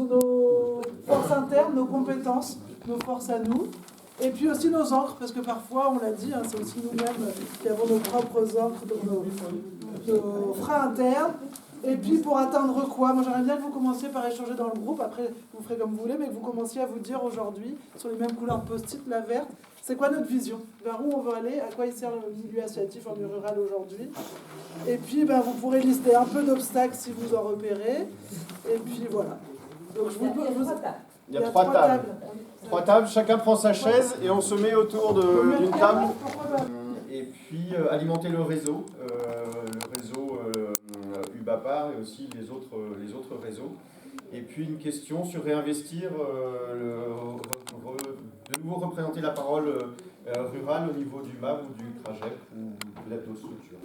nos forces internes, nos compétences, nos forces à nous, et puis aussi nos ancres, parce que parfois, on l'a dit, hein, c'est aussi nous-mêmes qui avons nos propres ancres, nos freins internes. Et puis pour atteindre quoi? Moi j'aimerais bien que vous commenciez par échanger dans le groupe, après vous ferez comme vous voulez, mais que vous commenciez à vous dire aujourd'hui, sur les mêmes couleurs post-it, la verte, c'est quoi notre vision? Vers où on veut aller? À quoi il sert le milieu associatif en milieu rural aujourd'hui? Et puis vous pourrez lister un peu d'obstacles si vous en repérez. Et puis voilà. Donc, il y a trois tables. Trois tables, chacun prend sa chaise et on se met autour d'une table. Et puis alimenter le réseau UBAPAR et aussi les autres réseaux. Et puis une question sur réinvestir, de nouveau représenter la parole rurale au niveau du MAB ou du CRAGEP ou de l'autostructure.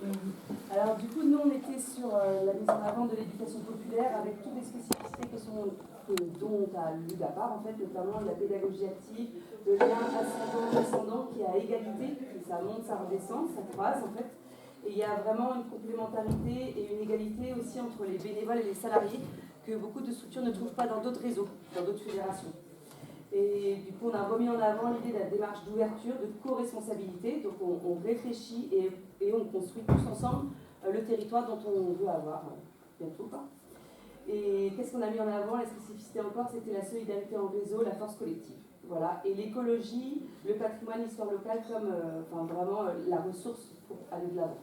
Alors du coup, nous on était sur la mise en avant de l'éducation populaire avec toutes les spécificités dont a l'UBAPAR en fait, notamment la pédagogie active, le lien ascendant-descendant qui est à égalité, ça monte, ça redescend, ça croise en fait. Et il y a vraiment une complémentarité et une égalité aussi entre les bénévoles et les salariés que beaucoup de structures ne trouvent pas dans d'autres réseaux, dans d'autres fédérations. Et du coup, on a remis en avant l'idée de la démarche d'ouverture, de co-responsabilité. Donc on réfléchit et on construit tous ensemble le territoire dont on veut avoir bientôt. Et qu'est-ce qu'on a mis en avant? La spécificité encore, c'était la solidarité en réseau, la force collective. Voilà. Et l'écologie, le patrimoine, l'histoire locale comme vraiment la ressource pour aller de l'avant.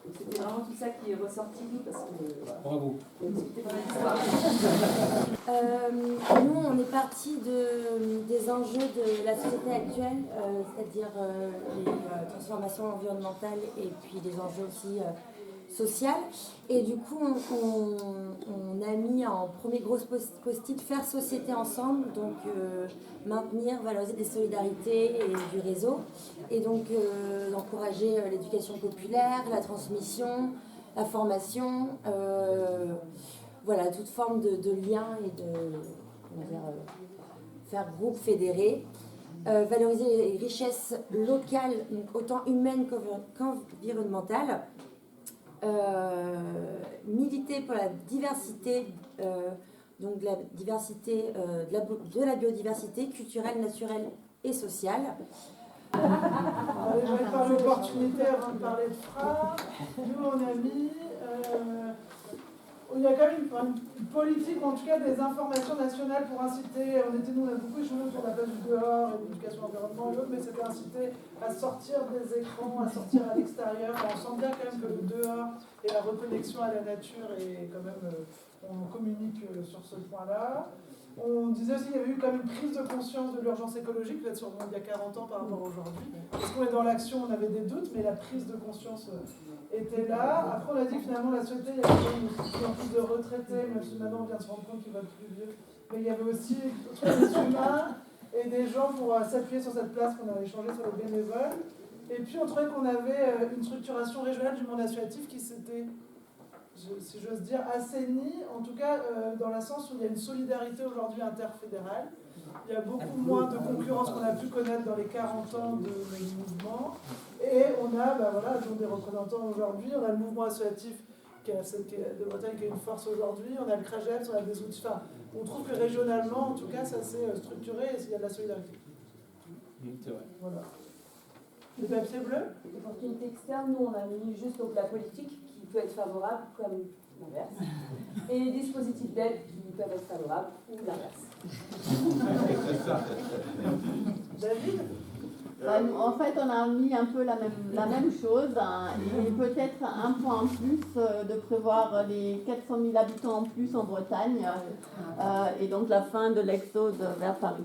Donc c'était vraiment tout ça qui est ressorti, parce que bravo. Nous, on est parti des enjeux de la société actuelle, c'est-à-dire les transformations environnementales et puis des enjeux aussi sociaux. Et du coup, on a mis en premier gros post-it faire société ensemble, donc maintenir, valoriser des solidarités et du réseau, et donc encourager l'éducation populaire, la transmission, la formation, voilà, toute forme de lien et de faire groupe fédéré, valoriser les richesses locales, donc autant humaines qu'environnementales, militer pour la diversité, donc la diversité de la biodiversité culturelle, naturelle et sociale. Je vais par l'opportunité avant de parler de FRA. Nous, on a mis. Il y a quand même une politique, en tout cas des informations nationales pour inciter. Nous, on a beaucoup échangé sur la place du dehors et l'éducation environnementale et l'autre, mais c'était inciter à sortir des écrans, à sortir à l'extérieur. On sent bien quand même que le dehors et la reconnexion à la nature est quand même. On communique sur ce point-là. On disait aussi qu'il y avait eu quand même une prise de conscience de l'urgence écologique, peut-être sûrement il y a 40 ans par rapport à aujourd'hui. Parce qu'on est dans l'action, on avait des doutes, mais la prise de conscience était là. Après, on a dit que finalement, la société, il y avait de plus en plus de retraités, même si maintenant on vient de se rendre compte qu'ils vont être plus vieux. Mais il y avait aussi des humains et des gens pour s'appuyer sur cette place qu'on avait échangé sur les bénévoles. Et puis, on trouvait qu'on avait une structuration régionale du monde associatif qui s'était, si j'ose dire, assaini, en tout cas dans le sens où il y a une solidarité aujourd'hui interfédérale. Il y a beaucoup moins de concurrence qu'on a pu connaître dans les 40 ans de mouvement. Et on a des représentants aujourd'hui. On a le mouvement associatif de Bretagne qui a une force aujourd'hui. On a le CRAGEP, on a des outils. Enfin, on trouve que régionalement, en tout cas, ça s'est structuré et il y a de la solidarité. C'est vrai. Voilà. Le papier bleu? Opportunité externe, nous on a mis juste donc, la politique qui peut être favorable comme l'inverse, et les dispositifs d'aide qui peuvent être favorables ou l'inverse. David? En fait, on a mis un peu la même chose, hein, et peut-être un point en plus de prévoir les 400 000 habitants en plus en Bretagne, et donc la fin de l'exode vers Paris.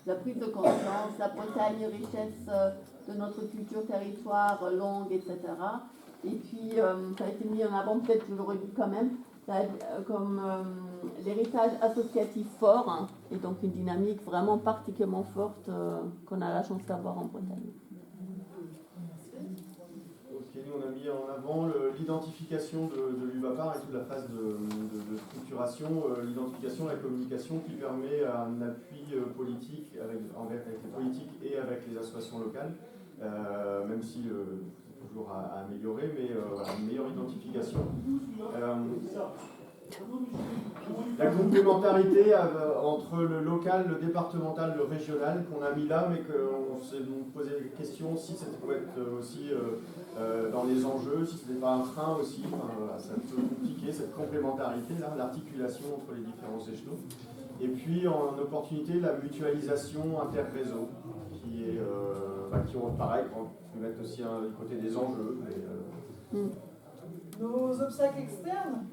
La prise de conscience, la Bretagne, richesse de notre culture, territoire, langue, etc. Et puis, ça a été mis en avant, peut-être je le redis quand même, comme l'héritage associatif fort, hein, et donc une dynamique vraiment particulièrement forte qu'on a la chance d'avoir en Bretagne. Ok, nous on a mis en avant l'identification de l'UBAPAR et toute la phase de structuration, l'identification, la communication qui permet un appui politique avec les politiques et avec les associations locales, même si c'est toujours à améliorer, mais voilà, une meilleure identification. La complémentarité entre le local, le départemental, le régional qu'on a mis là, mais qu'on s'est posé la question si ça pouvait être aussi dans les enjeux, si ce n'était pas un frein aussi. Enfin, voilà, c'est un peu compliqué cette complémentarité, là, l'articulation entre les différents échelons. Et puis en opportunité, la mutualisation interréseau, qui est pareil, on peut mettre aussi du côté des enjeux. Nos obstacles externes.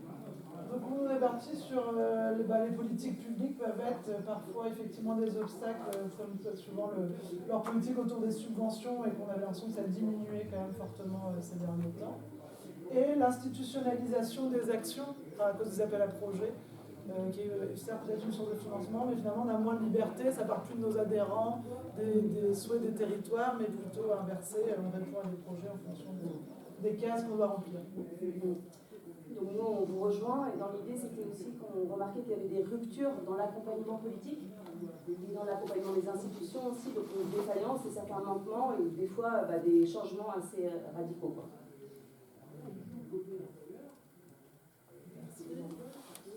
Donc on est parti sur les politiques publiques peuvent être parfois effectivement des obstacles, comme souvent leur politique autour des subventions et qu'on avait l'impression que ça diminuait quand même fortement ces derniers temps. Et l'institutionnalisation des actions à cause des appels à projets, qui est certes peut-être une source de financement, mais finalement on a moins de liberté, ça part plus de nos adhérents, des souhaits des territoires, mais plutôt inversé, on répond à des projets en fonction des cases qu'on doit remplir. Donc nous, on vous rejoint, et dans l'idée, c'était aussi qu'on remarquait qu'il y avait des ruptures dans l'accompagnement politique, et dans l'accompagnement des institutions aussi, donc une défaillance et certains manquements, et des fois des changements assez radicaux, quoi.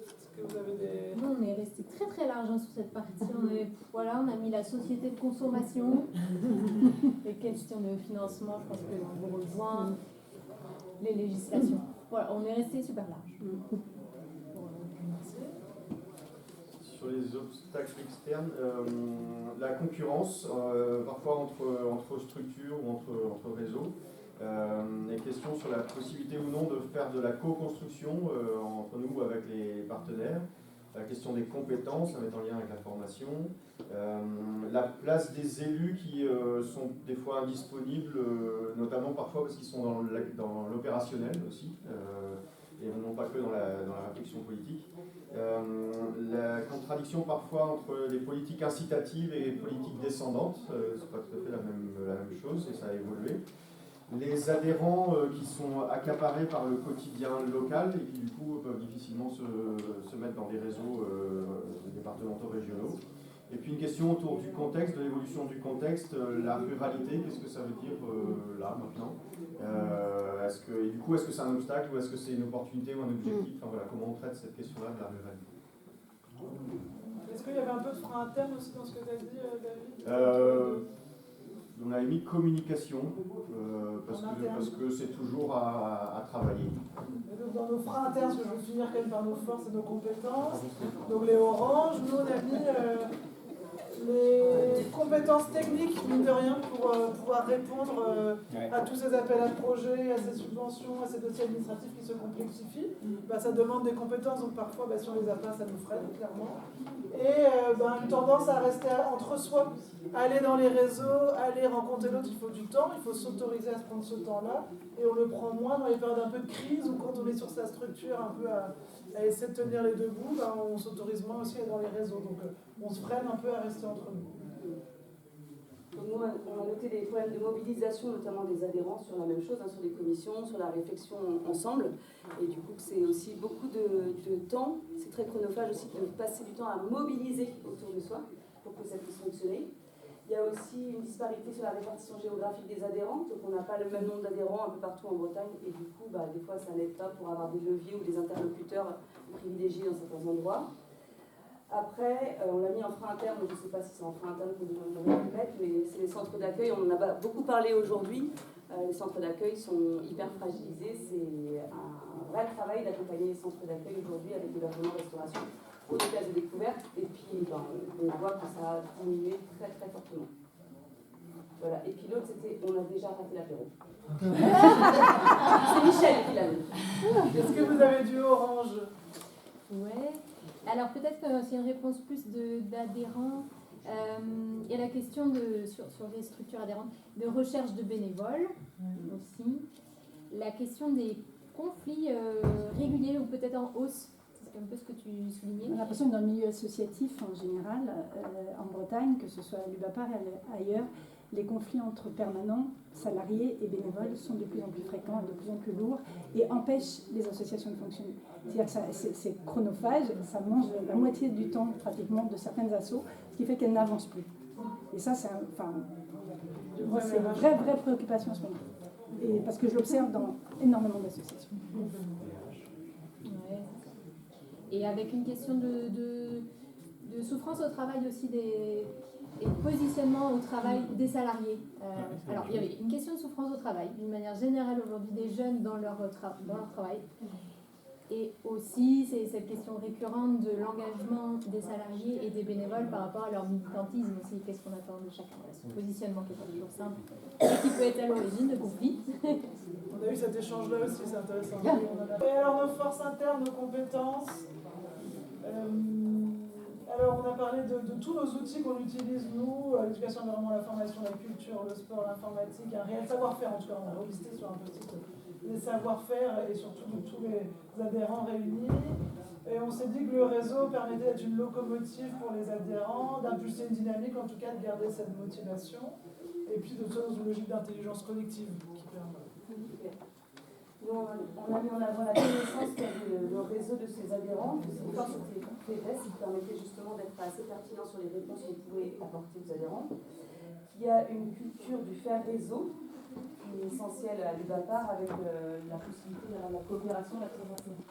Est-ce que vous avez des... Nous, on est resté très très large sur cette partie. On a mis la société de consommation, les questions de financement, je pense qu'on vous rejoint, les législations. Voilà, on est resté super large. Sur les obstacles externes, la concurrence, parfois entre structures ou entre réseaux. Les questions sur la possibilité ou non de faire de la co-construction entre nous ou avec les partenaires. La question des compétences, ça va être en lien avec la formation. La place des élus qui sont des fois indisponibles, notamment parfois parce qu'ils sont dans l'opérationnel aussi, et non pas que dans la réflexion politique. La contradiction parfois entre les politiques incitatives et les politiques descendantes, c'est pas tout à fait la même chose et ça a évolué. Les adhérents qui sont accaparés par le quotidien local et qui du coup peuvent difficilement se mettre dans des réseaux départementaux régionaux. Et puis une question autour du contexte, de l'évolution du contexte, la ruralité, qu'est-ce que ça veut dire là maintenant, est-ce que c'est un obstacle ou est-ce que c'est une opportunité ou un objectif, enfin, voilà, comment on traite cette question-là de la ruralité. Est-ce qu'il y avait un peu de frein interne aussi dans ce que tu as dit, David? On avait mis communication, parce que c'est toujours à travailler. Et donc dans nos freins internes, parce que je veux finir quand même par nos forces et nos compétences, donc les oranges, nous on a mis les compétences techniques, mine de rien, pour pouvoir répondre à tous ces appels à projets, à ces subventions, à ces dossiers administratifs qui se complexifient. Ça demande des compétences, donc parfois si on les a pas, ça nous freine clairement. Et une tendance à rester entre soi, aller dans les réseaux, aller rencontrer l'autre, il faut du temps, il faut s'autoriser à se prendre ce temps-là, et on le prend moins dans les périodes un peu de crise ou quand on est sur sa structure un peu à essayer de tenir les deux bouts, on s'autorise moins aussi à être dans les réseaux, donc on se freine un peu à rester entre nous. Donc nous, on a noté des problèmes de mobilisation, notamment des adhérents, sur la même chose, sur les commissions, sur la réflexion ensemble. Et du coup, c'est aussi beaucoup de temps, c'est très chronophage aussi de passer du temps à mobiliser autour de soi pour que ça puisse fonctionner. Il y a aussi une disparité sur la répartition géographique des adhérents, donc on n'a pas le même nombre d'adhérents un peu partout en Bretagne, et du coup, des fois, ça n'aide pas pour avoir des leviers ou des interlocuteurs privilégiés dans certains endroits. Après, on l'a mis en frein interne, je ne sais pas si c'est en frein interne qu'on devrait le mettre, mais c'est les centres d'accueil, on en a beaucoup parlé aujourd'hui. Les centres d'accueil sont hyper fragilisés, c'est un vrai travail d'accompagner les centres d'accueil aujourd'hui avec l'hébergement restauration pour des places de découverte, et puis on voit que ça a diminué très très fortement. Voilà. Et puis l'autre, c'était on a déjà raté l'apéro. C'est Michel qui l'a mis. Est-ce que vous avez du orange? Ouais. Alors peut-être que c'est une réponse plus d'adhérents. Il y a la question sur les structures adhérentes de recherche de bénévoles aussi. La question des conflits réguliers ou peut-être en hausse. C'est un peu ce que tu soulignais. On a l'impression que dans le milieu associatif en général, en Bretagne, que ce soit à l'UBAPAR et ailleurs, les conflits entre permanents, salariés et bénévoles sont de plus en plus fréquents et de plus en plus lourds et empêchent les associations de fonctionner. C'est-à-dire que c'est chronophage, ça mange la moitié du temps pratiquement de certaines assos, ce qui fait qu'elles n'avancent plus. Et ça, c'est une vraie préoccupation en ce moment. Et parce que je l'observe dans énormément d'associations. Ouais. et avec une question de souffrance au travail aussi et de positionnement au travail des salariés. Alors, il y avait une question de souffrance au travail, d'une manière générale aujourd'hui des jeunes dans leur travail. Et aussi, c'est cette question récurrente de l'engagement des salariés et des bénévoles par rapport à leur militantisme aussi. Qu'est-ce qu'on attend de chacun? Ce positionnement qui n'est pas toujours simple et qui peut être à l'origine de conflits. On a eu cet échange-là aussi, c'est intéressant. Et alors, nos forces internes, nos compétences. Alors, on a parlé de tous nos outils qu'on utilise, nous, l'éducation, l'environnement, la formation, la culture, le sport, l'informatique, un réel savoir-faire. En tout cas, on a relisté sur un petit les savoir-faire et surtout de tous les adhérents réunis. Et on s'est dit que le réseau permettait d'être une locomotive pour les adhérents, d'impulser une dynamique, en tout cas de garder cette motivation, et puis de faire dans une logique d'intelligence collective qui permet. Nous, on a mis en avant la connaissance qu'il y avait le réseau de ses adhérents, que ces forces étaient très vastes, qui permettait justement d'être assez pertinent sur les réponses qu'on pouvait apporter aux adhérents. Il y a une culture du faire réseau, qui est essentielle à l'UBAPAR, avec la possibilité d'avoir la coopération, la transversalité,